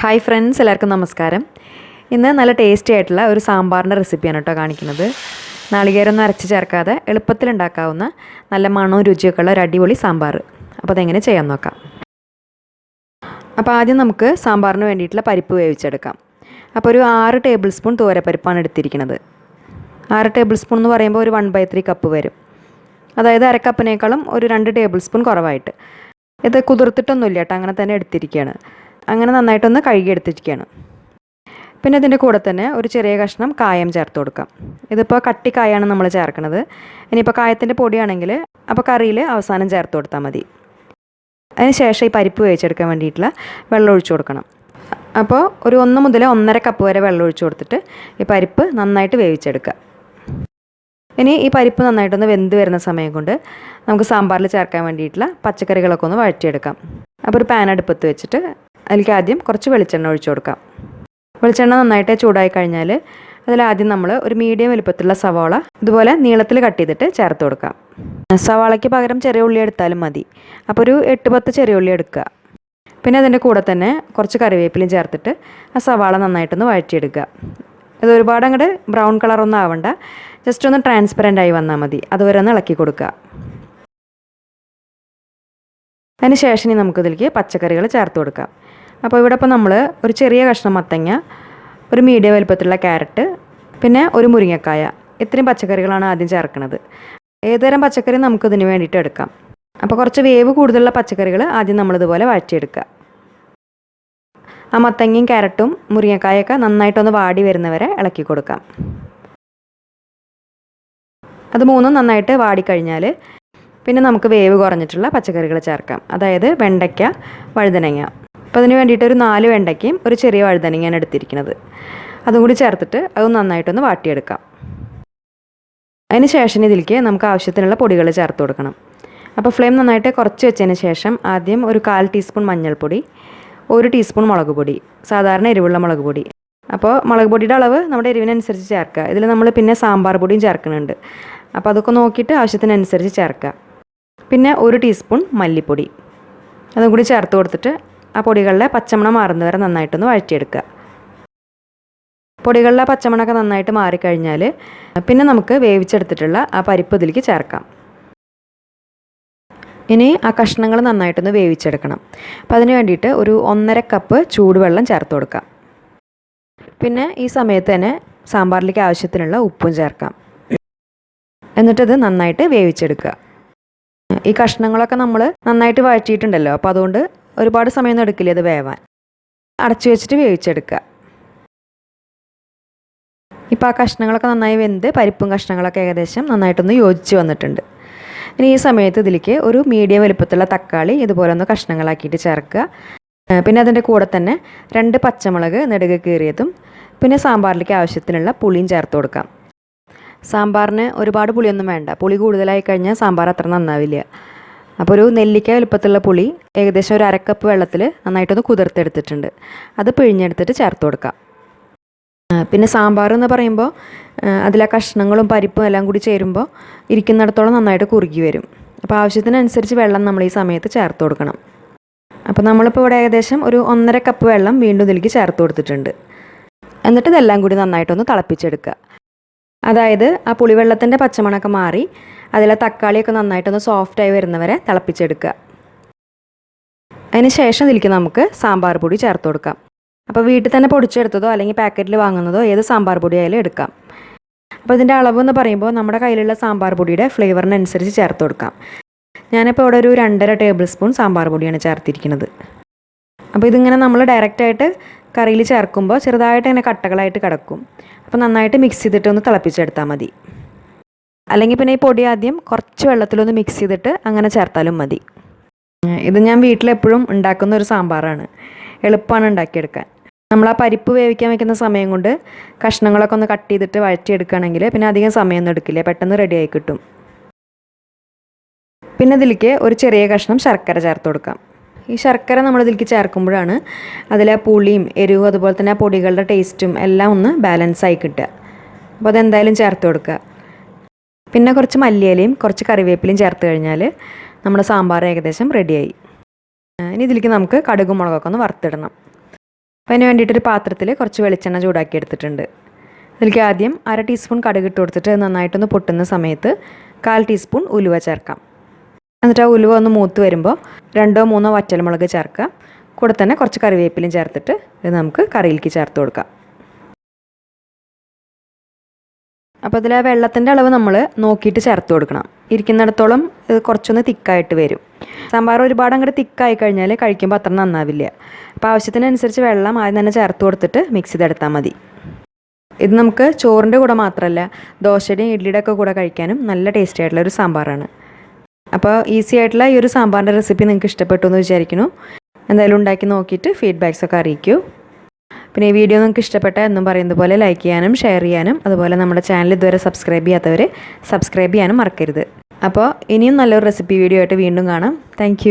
Hi friends, എല്ലാവർക്കും നമസ്കാരം. ഇന്ന് നല്ല ടേസ്റ്റി ആയിട്ടുള്ള ഒരു സാമ്പാറിൻ്റെ റെസിപ്പിയാണ് കേട്ടോ കാണിക്കുന്നത്. നാളികേരമൊന്നും അരച്ച് ചേർക്കാതെ എളുപ്പത്തിൽ ഉണ്ടാക്കാവുന്ന നല്ല മണവും രുചിയൊക്കെ ഉള്ള ഒരു അടിപൊളി സാമ്പാർ. അപ്പോൾ അതെങ്ങനെ ചെയ്യാൻ നോക്കാം. അപ്പോൾ ആദ്യം നമുക്ക് സാമ്പാറിന് വേണ്ടിയിട്ടുള്ള പരിപ്പ് വേവിച്ചെടുക്കാം. അപ്പോൾ ഒരു 6 ടേബിൾ സ്പൂൺ തോരപ്പരിപ്പാണ് എടുത്തിരിക്കുന്നത്. 6 ടേബിൾ സ്പൂൺ എന്ന് പറയുമ്പോൾ ഒരു 1/3 കപ്പ് വരും. അതായത് അരക്കപ്പിനേക്കാളും ഒരു 2 ടേബിൾ സ്പൂൺ കുറവായിട്ട്. ഇത് കുതിർത്തിട്ടൊന്നുമില്ല കേട്ടോ, അങ്ങനെ തന്നെ എടുത്തിരിക്കുകയാണ്. അങ്ങനെ നന്നായിട്ടൊന്ന് കഴുകിയെടുത്തിരിക്കുകയാണ്. പിന്നെ ഇതിൻ്റെ കൂടെ തന്നെ ഒരു ചെറിയ കഷ്ണം കായം ചേർത്ത് കൊടുക്കാം. ഇതിപ്പോൾ കട്ടി കായാണ് നമ്മൾ ചേർക്കുന്നത്. ഇനിയിപ്പോൾ കായത്തിൻ്റെ പൊടിയാണെങ്കിൽ അപ്പോൾ കറിയിൽ അവസാനം ചേർത്ത് കൊടുത്താൽ മതി. അതിന് ശേഷം ഈ പരിപ്പ് വേവിച്ചെടുക്കാൻ വേണ്ടിയിട്ടുള്ള വെള്ളം ഒഴിച്ചു കൊടുക്കണം. അപ്പോൾ ഒരു 1 മുതൽ 1.5 കപ്പ് വരെ വെള്ളം ഒഴിച്ചു കൊടുത്തിട്ട് ഈ പരിപ്പ് നന്നായിട്ട് വേവിച്ചെടുക്കുക. ഇനി ഈ പരിപ്പ് നന്നായിട്ടൊന്ന് വെന്ത് വരുന്ന സമയം കൊണ്ട് നമുക്ക് സാമ്പാറിൽ ചേർക്കാൻ വേണ്ടിയിട്ടുള്ള പച്ചക്കറികളൊക്കെ ഒന്ന് വഴറ്റിയെടുക്കാം. അപ്പോൾ ഒരു പാൻ അടുപ്പത്ത് വെച്ചിട്ട് അതിലേക്ക് ആദ്യം കുറച്ച് വെളിച്ചെണ്ണ ഒഴിച്ചു കൊടുക്കാം. വെളിച്ചെണ്ണ നന്നായിട്ട് ചൂടായി കഴിഞ്ഞാൽ അതിലാദ്യം നമ്മൾ ഒരു മീഡിയം വലുപ്പത്തിലുള്ള സവാള ഇതുപോലെ നീളത്തിൽ കട്ട് ചെയ്തിട്ട് ചേർത്ത് കൊടുക്കാം. സവാളയ്ക്ക് പകരം ചെറിയ ഉള്ളി എടുത്താലും മതി. അപ്പോൾ ഒരു 8-10 ചെറിയ ഉള്ളി എടുക്കുക. പിന്നെ അതിൻ്റെ കൂടെ തന്നെ കുറച്ച് കറിവേപ്പിലയും ചേർത്തിട്ട് ആ സവാള നന്നായിട്ടൊന്ന് വഴറ്റിയെടുക്കുക. ഇത് ഒരുപാട് അങ്ങോട്ട് ബ്രൗൺ കളറൊന്നും ആവണ്ട, ജസ്റ്റ് ഒന്ന് ട്രാൻസ്പെറൻ്റ് ആയി വന്നാൽ മതി. അതുവരെ ഒന്ന് ഇളക്കി കൊടുക്കുക. അതിന് ശേഷം നമുക്കിതിലേക്ക് പച്ചക്കറികൾ ചേർത്ത് കൊടുക്കാം. അപ്പോൾ ഇവിടെ ഇപ്പോൾ നമ്മൾ ഒരു ചെറിയ കഷ്ണം മത്തങ്ങ, ഒരു മീഡിയം വലുപ്പത്തിലുള്ള ക്യാരറ്റ്, പിന്നെ ഒരു മുരിങ്ങക്കായ, ഇത്രയും പച്ചക്കറികളാണ് ആദ്യം ചേർക്കുന്നത്. ഏതുതരം പച്ചക്കറി നമുക്കിതിന് വേണ്ടിയിട്ട് എടുക്കാം. അപ്പോൾ കുറച്ച് വേവ് കൂടുതലുള്ള പച്ചക്കറികൾ ആദ്യം നമ്മളിതുപോലെ വഴറ്റിയെടുക്കുക. ആ മത്തങ്ങയും ക്യാരറ്റും മുരിങ്ങക്കായൊക്കെ നന്നായിട്ടൊന്ന് വാടി വരുന്നവരെ ഇളക്കി കൊടുക്കാം. അത് മൂന്നും നന്നായിട്ട് വാടിക്കഴിഞ്ഞാൽ പിന്നെ നമുക്ക് വേവ് കുറഞ്ഞിട്ടുള്ള പച്ചക്കറികൾ ചേർക്കാം. അതായത് വെണ്ടയ്ക്ക, വഴുതനങ്ങ. അപ്പോൾ അതിന് വേണ്ടിയിട്ട് ഒരു 4 വെണ്ടയ്ക്കയും ഒരു ചെറിയ വഴുതനങ്ങയാണ് എടുത്തിരിക്കുന്നത്. അതും കൂടി ചേർത്തിട്ട് അത് നന്നായിട്ടൊന്ന് വാട്ടിയെടുക്കാം. അതിന് ശേഷം ഇതിലേക്ക് നമുക്ക് ആവശ്യത്തിനുള്ള പൊടികൾ ചേർത്ത് കൊടുക്കണം. അപ്പോൾ ഫ്ലെയിം നന്നായിട്ട് കുറച്ച് വെച്ചതിന് ശേഷം ആദ്യം ഒരു 1/4 ടീസ്പൂൺ മഞ്ഞൾപ്പൊടി, 1 ടീസ്പൂൺ മുളക് പൊടി, സാധാരണ എരിവുള്ള മുളക് പൊടി. അപ്പോൾ മുളക് പൊടിയുടെ അളവ് നമ്മുടെ എരിവിനനുസരിച്ച് ചേർക്കുക. ഇതിൽ നമ്മൾ പിന്നെ സാമ്പാർ പൊടിയും ചേർക്കുന്നുണ്ട്. അപ്പോൾ അതൊക്കെ നോക്കിയിട്ട് ആവശ്യത്തിനനുസരിച്ച് ചേർക്കുക. പിന്നെ 1 ടീസ്പൂൺ മല്ലിപ്പൊടി, അതും കൂടി ചേർത്ത് കൊടുത്തിട്ട് ആ പൊടികളിലെ പച്ചമണം മാറുന്നവരെ നന്നായിട്ടൊന്ന് വഴറ്റിയെടുക്കുക. പൊടികളിലെ പച്ചമണമൊക്കെ നന്നായിട്ട് മാറിക്കഴിഞ്ഞാൽ പിന്നെ നമുക്ക് വേവിച്ചെടുത്തിട്ടുള്ള ആ പരിപ്പ് ഇതിലേക്ക് ചേർക്കാം. ഇനി ആ കഷ്ണങ്ങൾ നന്നായിട്ടൊന്ന് വേവിച്ചെടുക്കണം. അപ്പോൾ അതിന് വേണ്ടിയിട്ട് ഒരു 1.5 കപ്പ് ചൂടുവെള്ളം ചേർത്ത് കൊടുക്കാം. പിന്നെ ഈ സമയത്ത് തന്നെ സാമ്പാറിലേക്ക് ആവശ്യത്തിനുള്ള ഉപ്പും ചേർക്കാം. എന്നിട്ടത് നന്നായിട്ട് വേവിച്ചെടുക്കുക. ഈ കഷ്ണങ്ങളൊക്കെ നമ്മൾ നന്നായിട്ട് വഴറ്റിയിട്ടുണ്ടല്ലോ, അപ്പോൾ അതുകൊണ്ട് ഒരുപാട് സമയമൊന്നും എടുക്കില്ല ഇത് വേവാൻ. അടച്ചു വെച്ചിട്ട് വേവിച്ചെടുക്കുക. ഇപ്പോൾ ആ കഷ്ണങ്ങളൊക്കെ നന്നായി വെന്ത് പരിപ്പും കഷ്ണങ്ങളൊക്കെ ഏകദേശം നന്നായിട്ടൊന്ന് യോജിച്ച് വന്നിട്ടുണ്ട്. ഇനി ഈ സമയത്ത് ഇതിലേക്ക് ഒരു മീഡിയം വലുപ്പത്തിലുള്ള തക്കാളി ഇതുപോലെ ഒന്ന് കഷ്ണങ്ങളാക്കിയിട്ട് ചേർക്കുക. പിന്നെ അതിൻ്റെ കൂടെ തന്നെ 2 പച്ചമുളക് നെടുകെ കീറിയതും പിന്നെ സാമ്പാറിലേക്ക് ആവശ്യത്തിനുള്ള പുളിയും ചേർത്ത് കൊടുക്കാം. സാമ്പാറിന് ഒരുപാട് പുളിയൊന്നും വേണ്ട. പുളി കൂടുതലായി കഴിഞ്ഞാൽ സാമ്പാർ അത്ര നന്നാവില്ല. അപ്പോൾ ഒരു നെല്ലിക്ക വലുപ്പത്തിലുള്ള പുളി ഏകദേശം ഒരു 1/2 കപ്പ് വെള്ളത്തിൽ നന്നായിട്ടൊന്ന് കുതിർത്തെടുത്തിട്ടുണ്ട്. അത് പിഴിഞ്ഞെടുത്തിട്ട് ചേർത്ത് കൊടുക്കാം. പിന്നെ സാമ്പാർ എന്ന് പറയുമ്പോൾ അതിലെ കഷ്ണങ്ങളും പരിപ്പും എല്ലാം കൂടി ചേരുമ്പോൾ ഇരിക്കുന്നിടത്തോളം നന്നായിട്ട് കുറുകി വരും. അപ്പോൾ ആവശ്യത്തിനനുസരിച്ച് വെള്ളം നമ്മൾ ഈ സമയത്ത് ചേർത്ത് കൊടുക്കണം. അപ്പോൾ നമ്മളിപ്പോൾ ഇവിടെ ഏകദേശം ഒരു 1.5 കപ്പ് വെള്ളം വീണ്ടും ഇതിലേക്ക് ചേർത്ത് കൊടുത്തിട്ടുണ്ട്. എന്നിട്ട് ഇതെല്ലാം കൂടി നന്നായിട്ടൊന്ന് തിളപ്പിച്ചെടുക്കുക. അതായത് ആ പുളിവെള്ളത്തിൻ്റെ പച്ചമണമൊക്കെ മാറി അതിലെ തക്കാളിയൊക്കെ നന്നായിട്ടൊന്ന് സോഫ്റ്റായി വരുന്നവരെ തിളപ്പിച്ചെടുക്കുക. അതിന് ശേഷം ഇതിലേക്ക് നമുക്ക് സാമ്പാർ പൊടി ചേർത്ത് കൊടുക്കാം. അപ്പോൾ വീട്ടിൽ തന്നെ പൊടിച്ചെടുത്തതോ അല്ലെങ്കിൽ പാക്കറ്റിൽ വാങ്ങുന്നതോ ഏത് സാമ്പാർ പൊടി ആയാലും എടുക്കാം. അപ്പോൾ ഇതിൻ്റെ അളവ് എന്ന് പറയുമ്പോൾ നമ്മുടെ കയ്യിലുള്ള സാമ്പാർ പൊടിയുടെ ഫ്ലേവറിനനുസരിച്ച് ചേർത്ത് കൊടുക്കാം. ഞാനിപ്പോൾ ഇവിടെ ഒരു 2.5 ടേബിൾ സ്പൂൺ സാമ്പാർ പൊടിയാണ് ചേർത്തിരിക്കുന്നത്. അപ്പോൾ ഇതിങ്ങനെ നമ്മൾ ഡയറക്റ്റായിട്ട് കറിയിൽ ചേർക്കുമ്പോൾ ചെറുതായിട്ട് ഇങ്ങനെ കട്ടകളായിട്ട് കിടക്കും. അപ്പോൾ നന്നായിട്ട് മിക്സ് ചെയ്തിട്ട് ഒന്ന് തിളപ്പിച്ചെടുത്താൽ മതി. അല്ലെങ്കിൽ പിന്നെ ഈ പൊടി ആദ്യം കുറച്ച് വെള്ളത്തിലൊന്ന് മിക്സ് ചെയ്തിട്ട് അങ്ങനെ ചേർത്താലും മതി. ഇത് ഞാൻ വീട്ടിലെപ്പോഴും ഉണ്ടാക്കുന്ന ഒരു സാമ്പാറാണ്. എളുപ്പമാണ് ഉണ്ടാക്കിയെടുക്കാൻ. നമ്മൾ ആ പരിപ്പ് വേവിക്കാൻ വെക്കുന്ന സമയം കൊണ്ട് കഷ്ണങ്ങളൊക്കെ ഒന്ന് കട്ട് ചെയ്തിട്ട് വഴറ്റിയെടുക്കുകയാണെങ്കിൽ പിന്നെ അധികം സമയമൊന്നും എടുക്കില്ല, പെട്ടെന്ന് റെഡിയായി കിട്ടും. പിന്നെ ഇതിലേക്ക് ഒരു ചെറിയ കഷ്ണം ശർക്കര ചേർത്ത് കൊടുക്കാം. ഈ ശർക്കര നമ്മൾ ഇതിലേക്ക് ചേർക്കുമ്പോഴാണ് അതിലെ പുളിയും എരിവും അതുപോലെ തന്നെ ആ പൊടികളുടെ ടേസ്റ്റും എല്ലാം ഒന്ന് ബാലൻസ് ആയി കിട്ടുക. അപ്പോൾ അതെന്തായാലും ചേർത്ത് കൊടുക്കുക. പിന്നെ കുറച്ച് മല്ലിയിലയും കുറച്ച് കറിവേപ്പിലയും ചേർത്ത് കഴിഞ്ഞാൽ നമ്മുടെ സാമ്പാർ ഏകദേശം റെഡിയായി. ഇനി ഇതിലേക്ക് നമുക്ക് കടുകും മുളകൊക്കെ ഒന്ന് വറുത്തിടണം. അപ്പോൾ അതിന് വേണ്ടിയിട്ടൊരു പാത്രത്തിൽ കുറച്ച് വെളിച്ചെണ്ണ ചൂടാക്കി എടുത്തിട്ടുണ്ട്. അതിലേക്ക് ആദ്യം 1/2 ടീസ്പൂൺ കടുക് ഇട്ട് കൊടുത്തിട്ട് നന്നായിട്ടൊന്ന് പൊട്ടുന്ന സമയത്ത് 1/4 ടീസ്പൂൺ ഉലുവ ചേർക്കാം. എന്നിട്ട് ആ ഉലുവ ഒന്ന് മൂത്ത് വരുമ്പോൾ 2-3 വറ്റൽമുളക് ചേർക്കുക. കൂടെ തന്നെ കുറച്ച് കറിവേപ്പിലയും ചേർത്തിട്ട് ഇത് നമുക്ക് കറിയിലേക്ക് ചേർത്ത് കൊടുക്കാം. അപ്പോൾ ഇതിൽ ആ വെള്ളത്തിൻ്റെ അളവ് നമ്മൾ നോക്കിയിട്ട് ചേർത്ത് കൊടുക്കണം. ഇരിക്കുന്നിടത്തോളം ഇത് കുറച്ചൊന്ന് തിക്കായിട്ട് വരും. സാമ്പാർ ഒരുപാട് അങ്ങോട്ട് തിക്കായി കഴിഞ്ഞാൽ കഴിക്കുമ്പോൾ അത്ര നന്നാവില്ല. അപ്പോൾ ആവശ്യത്തിനനുസരിച്ച് വെള്ളം ആദ്യം തന്നെ ചേർത്ത് കൊടുത്തിട്ട് മിക്സ് ചെയ്തെടുത്താൽ മതി. ഇത് നമുക്ക് ചോറിൻ്റെ കൂടെ മാത്രമല്ല ദോശയുടെയും ഇഡ്ഡലിയുടെ ഒക്കെ കൂടെ കഴിക്കാനും നല്ല ടേസ്റ്റി ആയിട്ടുള്ള ഒരു സാമ്പാറാണ്. അപ്പോൾ ഈസി ആയിട്ടുള്ള ഈ ഒരു സാമ്പാറിൻ്റെ റെസിപ്പി നിങ്ങൾക്ക് ഇഷ്ടപ്പെട്ടു എന്ന് വിചാരിക്കുന്നു. എന്തായാലും ഉണ്ടാക്കി നോക്കിയിട്ട് ഫീഡ്ബാക്സൊക്കെ അറിയിക്കൂ. പിന്നെ ഈ വീഡിയോ നിങ്ങൾക്ക് ഇഷ്ടപ്പെട്ട എന്നും പറയുന്നത് പോലെ ലൈക്ക് ചെയ്യാനും ഷെയർ ചെയ്യാനും അതുപോലെ നമ്മുടെ ചാനൽ ഇതുവരെ സബ്സ്ക്രൈബ് ചെയ്യാത്തവർ സബ്സ്ക്രൈബ് ചെയ്യാനും മറക്കരുത്. അപ്പോൾ ഇനിയും നല്ലൊരു റെസിപ്പി വീഡിയോ ആയിട്ട് വീണ്ടും കാണാം. താങ്ക്